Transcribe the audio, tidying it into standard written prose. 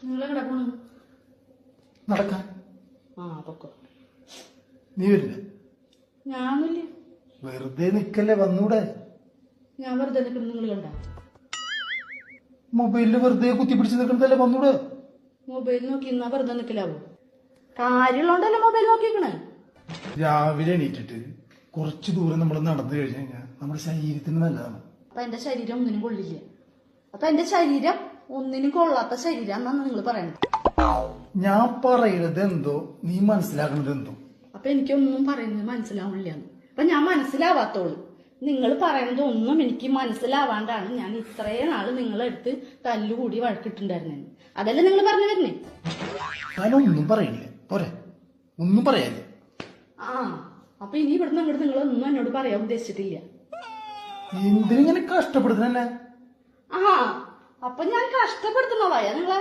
നിങ്ങളെവിടെ പോണു? നടക്കാൻ. പൊക്കോ. നീ വരില്ല? ഞാനില്ല. വെറുതെ നിക്കല്ലേ, വന്നൂടെ? ഞാൻ വെറുതെ നിൽക്കുന്നു. നിങ്ങൾ കണ്ട മൊബൈലില് വെറുതെ കുത്തിപ്പിടിച്ച് നിൽക്കുന്നതല്ലേ, വന്നൂടെ? മൊബൈൽ നോക്കി ഇന്നാ വെറുതെ നിൽക്കലാവോ? കാര്യമുള്ളോണ്ടല്ലേ മൊബൈൽ നോക്കിക്കണേ. രാവിലെ എണീറ്റിട്ട് കുറച്ച് ദൂരം നമ്മൾ നടന്നു കഴിഞ്ഞു കഴിഞ്ഞാൽ നമ്മുടെ ശരീരത്തിന് നല്ലതാണ്. അപ്പൊ എന്റെ ശരീരം ഒന്നിനും കൊള്ളില്ല. അപ്പൊ എന്റെ ശരീരം ഒന്നിനും കൊള്ളാത്ത ശരീരം എന്നാണ് നിങ്ങൾ പറയണത്. ഞാൻ പറയുന്നത് എന്തോ നീ മനസ്സിലാക്കുന്നത് എന്തോ. അപ്പൊ എനിക്കൊന്നും പറയുന്നത് മനസ്സിലാവില്ല. അപ്പൊ ഞാൻ മനസ്സിലാവാത്തോളൂ. നിങ്ങൾ പറയുന്നത് ഒന്നും എനിക്ക് മനസ്സിലാവാണ്ടാണ് ഞാൻ ഇത്രയും നാള് നിങ്ങളെടുത്ത് തല്ലുകൂടി വഴക്കിട്ടുണ്ടായിരുന്നെ. അതല്ലേ നിങ്ങൾ പറഞ്ഞു തരുന്നേ? ഞാനൊന്നും പറയില്ല, പോരെ? ഒന്നും പറയാല്ലേ? അപ്പൊ ഇനി ഇവിടുന്ന് അങ്ങോട്ട് നിങ്ങളൊന്നും എന്നോട് പറയാൻ ഉദ്ദേശിച്ചിട്ടില്ല. എന്തിനിങ്ങനെ കഷ്ടപ്പെടുത്തന്നെ? അപ്പൊ ഞാൻ കഷ്ടപ്പെടുത്തുന്നതായ നിങ്ങളെ?